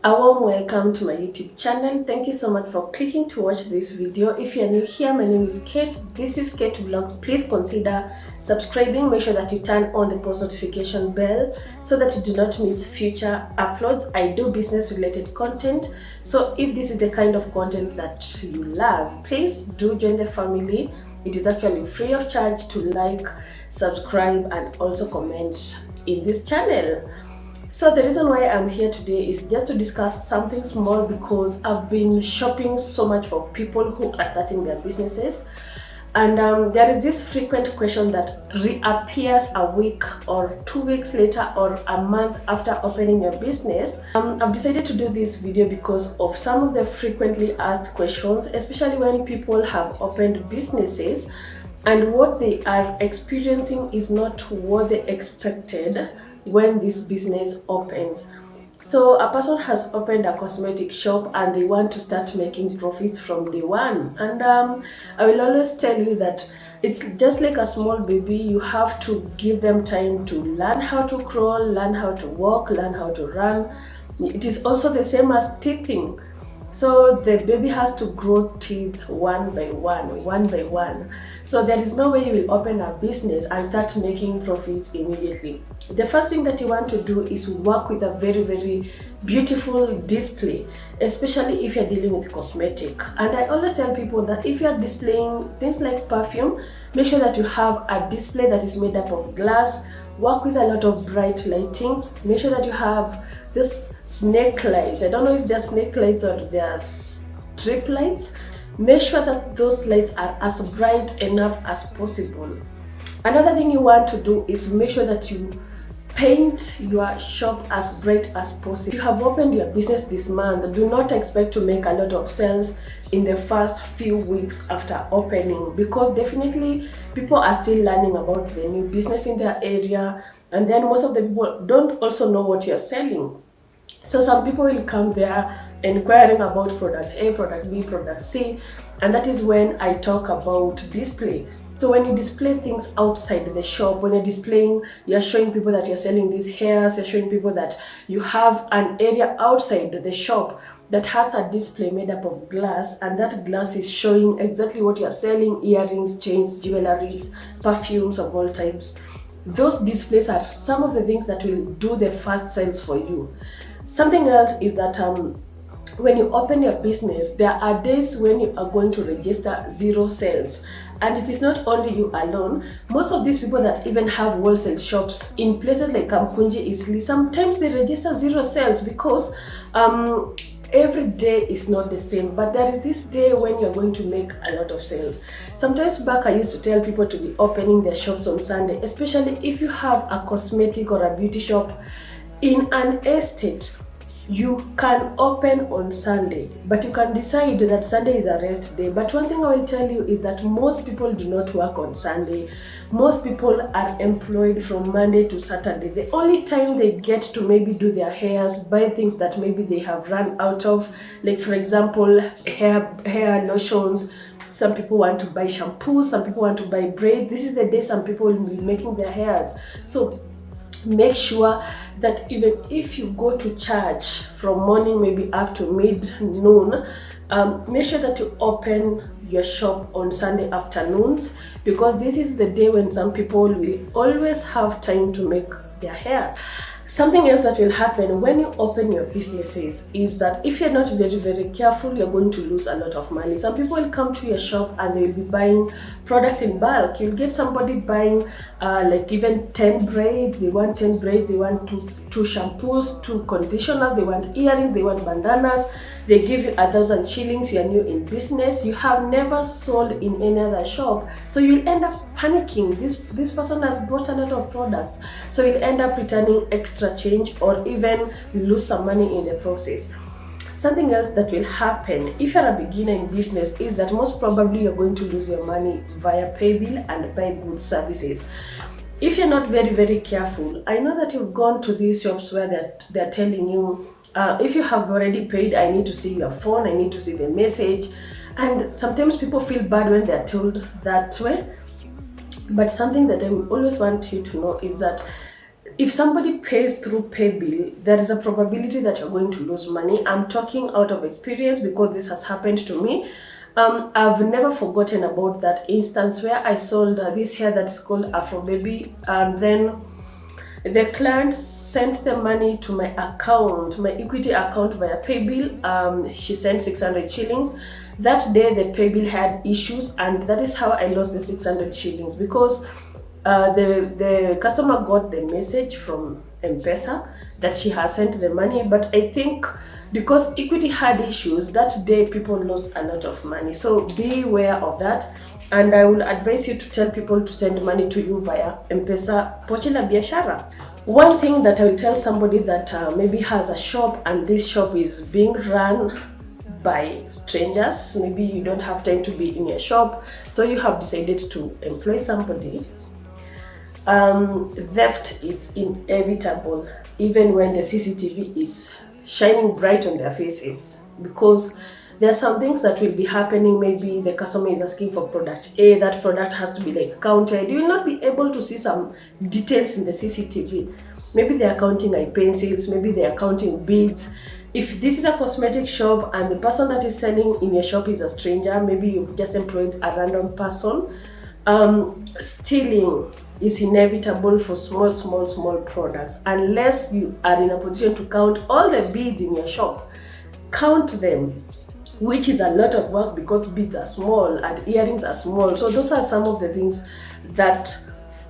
A warm welcome to my YouTube channel. Thank you so much for clicking to watch this video. If you're new here, my name is Kate. This is Kate Vlogs. Please consider subscribing. Make sure that you turn on the post notification bell so that you do not miss future uploads. I do business related content. So if this is the kind of content that you love, please do join the family. It is actually free of charge to like, subscribe, and also comment in this channel. So the reason why I'm here today is just to discuss something small because I've been shopping so much for people who are starting their businesses. And there is this frequent question that reappears a week or 2 weeks later or a month after opening your business. I've decided to do this video because of some of the frequently asked questions, especially when people have opened businesses and what they are experiencing is not what they expected when this business opens. So a person has opened a cosmetic shop and they want to start making profits from day one. And I will always tell you that it's just like a small baby. You have to give them time to learn how to crawl, learn how to walk, learn how to run. It is also the same as teething. So the baby has to grow teeth one by one. So there is no way you will open a business and start making profits immediately. The first thing that you want to do is work with a very beautiful display, especially if you're dealing with cosmetic. And I always tell people that if you're displaying things like perfume, make sure that you have a display that is made up of glass. Work with a lot of bright lightings. Make sure that you have this snake lights. I don't know if they're snake lights or they're strip lights. Make sure that those lights are as bright enough as possible. Another thing you want to do is make sure that you paint your shop as bright as possible. If you have opened your business this month, do not expect to make a lot of sales in the first few weeks after opening, because definitely people are still learning about the new business in their area, and then most of the people don't also know what you're selling. So some people will come there inquiring about product A, product B, product C, and that is when I talk about display. So when you display things outside the shop, when you're displaying, you're showing people that you're selling these hairs, you're showing people that you have an area outside the shop that has a display made up of glass, and that glass is showing exactly what you're selling: earrings, chains, jewelries, perfumes of all types. Those displays are some of the things that will do the first sales for you. Something else is that when you open your business, there are days when you are going to register zero sales. And it is not only you alone. Most of these people that even have wholesale shops in places like Kamkunji, Eastleigh, sometimes they register zero sales because every day is not the same, but there is this day when you're going to make a lot of sales. Sometimes back I used to tell people to be opening their shops on Sunday, especially if you have a cosmetic or a beauty shop in an estate. You can open on Sunday, but you can decide that Sunday is a rest day. But one thing I will tell you is that most people do not work on Sunday. Most people are employed from Monday to Saturday. The only time they get to maybe do their hairs, buy things that maybe they have run out of, like for example, hair lotions. Some people want to buy shampoos, some people want to buy braids. This is the day some people will be making their hairs. So make sure that even if you go to church from morning maybe up to mid-noon, make sure that you open your shop on Sunday afternoons, because this is the day when some people will always have time to make their hair. Something else that will happen when you open your businesses is that if you're not very careful, you're going to lose a lot of money. Some people will come to your shop and they'll be buying products in bulk. You'll get somebody buying like even 10 braids. They want 10 braids, they want two shampoos, 2 conditioners, they want earrings, they want bandanas. They give you 1,000 shillings. You're new in business, you have never sold in any other shop, so you'll end up panicking. This person has bought a lot of products, so you'll end up returning extra change or even lose some money in the process. Something else that will happen if you're a beginner in business is that most probably you're going to lose your money via pay bill and buy goods services. If you're not very careful, I know that you've gone to these shops where they're telling you, if you have already paid, I need to see your phone, I need to see the message. And sometimes people feel bad when they're told that way. But something that I will always want you to know is that if somebody pays through Paybill, there is a probability that you're going to lose money. I'm talking out of experience because this has happened to me. I've never forgotten about that instance where I sold this hair that's called Afro Baby, and then the client sent the money to my account, my equity account via Paybill. She sent 600 shillings. That day the Paybill had issues, and that is how I lost the 600 shillings because the customer got the message from M-Pesa that she has sent the money, but I think because equity had issues that day, people lost a lot of money. So be aware of that, and I will advise you to tell people to send money to you via M-Pesa Pochi la Biashara. One thing that I will tell somebody that maybe has a shop and this shop is being run by strangers, maybe you don't have time to be in your shop, so you have decided to employ somebody. Theft is inevitable even when the CCTV is shining bright on their faces, because there are some things that will be happening. Maybe the customer is asking for product A, that product has to be like counted. You will not be able to see some details in the CCTV. Maybe they are counting eye pencils, maybe they are counting beads. If this is a cosmetic shop and the person that is selling in your shop is a stranger, maybe you've just employed a random person, stealing is inevitable for small products. Unless you are in a position to count all the beads in your shop, count them, which is a lot of work because beads are small and earrings are small. So those are some of the things that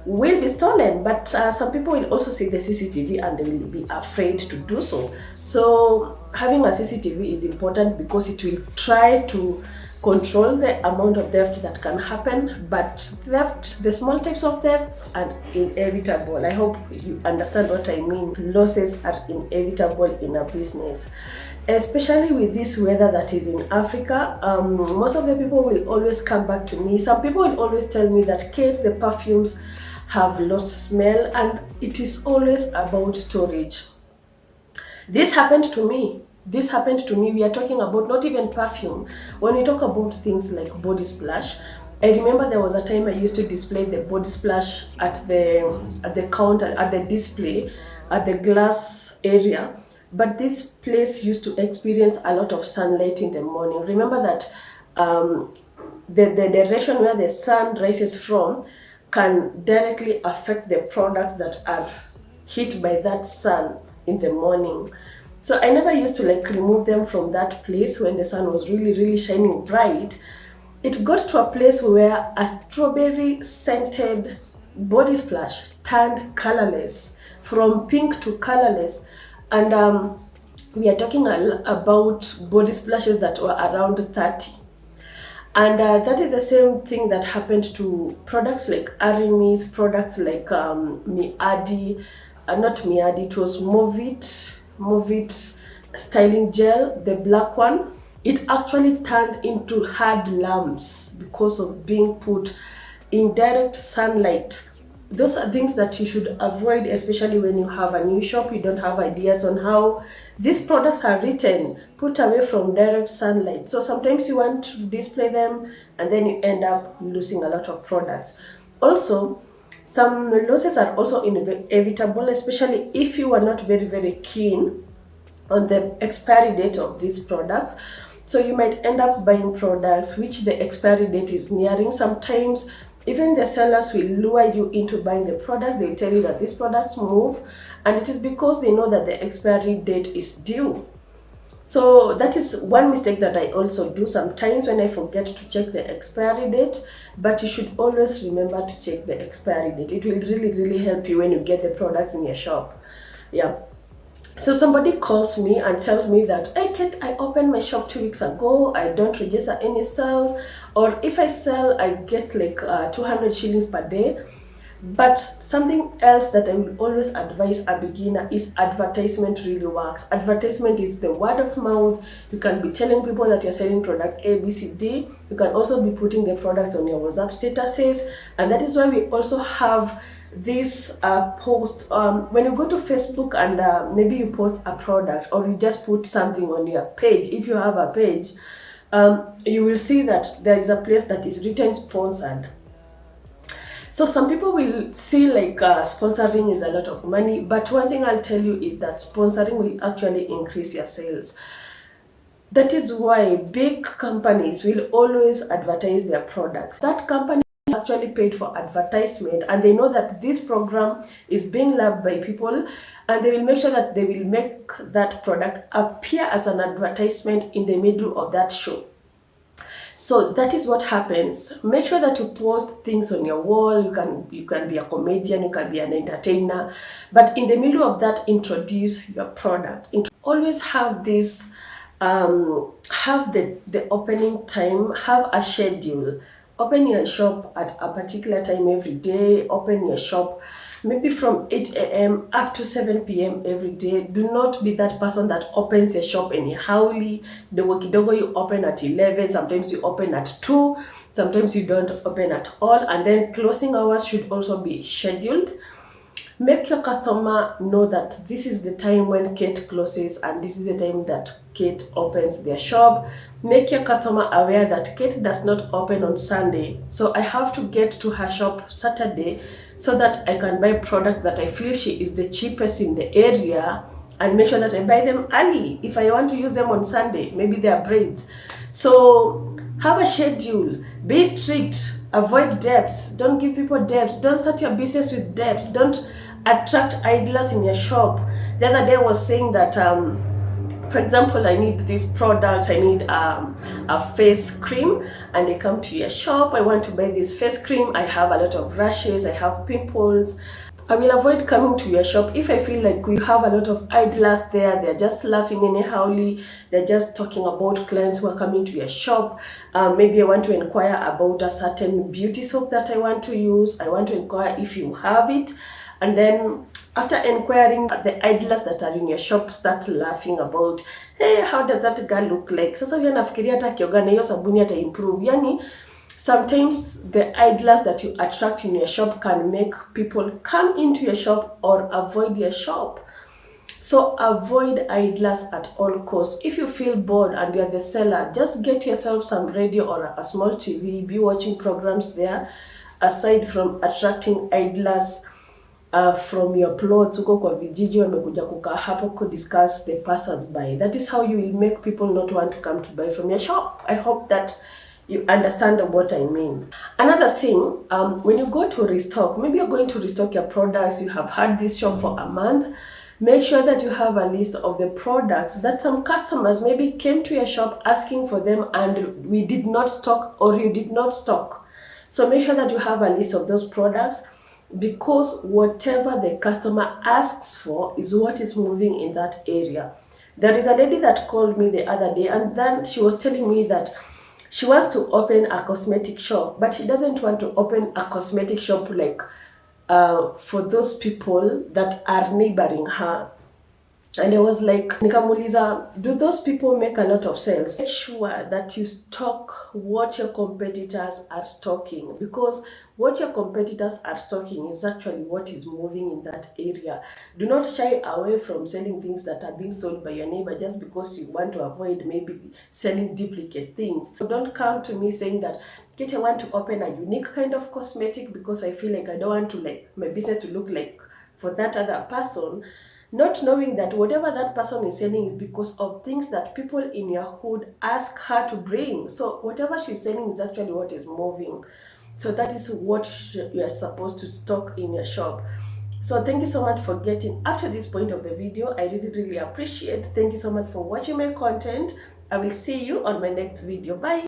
will be stolen, but some people will also see the CCTV and they will be afraid to do so. So having a CCTV is important because it will try to control the amount of theft that can happen, but the small types of thefts are inevitable. I hope you understand what I mean. Losses are inevitable in a business, especially with this weather that is in Africa. Most of the people will always come back to me. Some people will always tell me that, Kate, the perfumes have lost smell, and it is always about storage. This happened to me. We are talking about not even perfume. When we talk about things like body splash, I remember there was a time I used to display the body splash at the counter, at the display, at the glass area. But this place used to experience a lot of sunlight in the morning. Remember that the direction where the sun rises from can directly affect the products that are hit by that sun in the morning. So I never used to remove them from that place when the sun was really shining bright. It got to a place where a strawberry scented body splash turned colorless, from pink to colorless. And we are talking about body splashes that were around 30. And that is the same thing that happened to products like Arimis, products like Miadi, not Miadi, it was Movit styling gel, the black one. It actually turned into hard lumps because of being put in direct sunlight. Those are things that you should avoid, especially when you have a new shop, you don't have ideas on how these products are written. Put away from direct sunlight. So sometimes you want to display them and then you end up losing a lot of products. Also, some losses are also inevitable, especially if you are not very keen on the expiry date of these products. So you might end up buying products which the expiry date is nearing. Sometimes even the sellers will lure you into buying the products. They tell you that these products move, and it is because they know that the expiry date is due. So that is one mistake that I also do sometimes when I forget to check the expiry date. But you should always remember to check the expiry date. It will really help you when you get the products in your shop. Yeah. So somebody calls me and tells me that, hey Kate, I opened my shop 2 weeks ago, I don't register any sales, or if I sell, I get 200 shillings per day. But something else that I will always advise a beginner is advertisement really works. Advertisement is the word of mouth. You can be telling people that you're selling product A, B, C, D. You can also be putting the products on your WhatsApp statuses, and that is why we also have this post when you go to Facebook and maybe you post a product or you just put something on your page. If you have a page, you will see that there is a place that is written sponsored. So some people will see like sponsoring is a lot of money, but one thing I'll tell you is that sponsoring will actually increase your sales. That is why big companies will always advertise their products. That company actually paid for advertisement, and they know that this program is being loved by people, and they will make sure that they will make that product appear as an advertisement in the middle of that show. So that is what happens. Make sure that you post things on your wall. You can be a comedian, you can be an entertainer, but in the middle of that, introduce your product. Always have this, have the opening time, have a schedule. Open your shop at a particular time every day. Open your shop maybe from 8 a.m. up to 7 p.m. every day. Do not be that person that opens your shop anyhowly. The wakidogo you open at 11, sometimes you open at 2, sometimes you don't open at all. And then closing hours should also be scheduled. Make your customer know that this is the time when Kate closes and this is the time that Kate opens their shop. Make your customer aware that Kate does not open on Sunday, so I have to get to her shop Saturday so that I can buy products that I feel she is the cheapest in the area, and make sure that I buy them early if I want to use them on Sunday. Maybe they are braids. So have a schedule. Be strict. Avoid debts. Don't give people debts. Don't start your business with debts. Don't attract idlers in your shop. The other day I was saying that, for example, I need this product, I need a face cream, and they come to your shop. I want to buy this face cream. I have a lot of rashes, I have pimples. I will avoid coming to your shop if I feel like we have a lot of idlers there. They're just laughing anyhowly. They're just talking about clients who are coming to your shop. Maybe I want to inquire about a certain beauty soap that I want to use. I want to inquire if you have it. And then after inquiring, the idlers that are in your shop start laughing about, hey, how does that girl look like? Sasa wewe nafikiria hata kiogana hiyo sabuni hata improve. Yani, sometimes the idlers that you attract in your shop can make people come into your shop or avoid your shop. So avoid idlers at all costs. If you feel bored and you're the seller, just get yourself some radio or a small TV, be watching programs there, aside from attracting idlers from your plots, uko kwa vijiji wamekuja kukaa hapo ku discuss the passers by. That is how you will make people not want to come to buy from your shop. I hope that you understand what I mean. Another thing, when you go to restock, maybe you're going to restock your products, you have had this shop for a month, make sure that you have a list of the products that some customers maybe came to your shop asking for them and we did not stock, or you did not stock. So make sure that you have a list of those products, because whatever the customer asks for is what is moving in that area. There is a lady that called me the other day, and then she was telling me that she wants to open a cosmetic shop, but she doesn't want to open a cosmetic shop like for those people that are neighboring her. And I was like, nikamuliza, do those people make a lot of sales? Make sure that you stock what your competitors are stocking, because what your competitors are stocking is actually what is moving in that area. Do not shy away from selling things that are being sold by your neighbor just because you want to avoid maybe selling duplicate things. So don't come to me saying that, Kate, I want to open a unique kind of cosmetic because I feel like I don't want to like my business to look like for that other person. Not knowing that whatever that person is selling is because of things that people in your hood ask her to bring. So whatever she's selling is actually what is moving. So that is what you are supposed to stock in your shop. So thank you so much for getting up to this point of the video. I really appreciate. Thank you so much for watching my content. I will see you on my next video. Bye.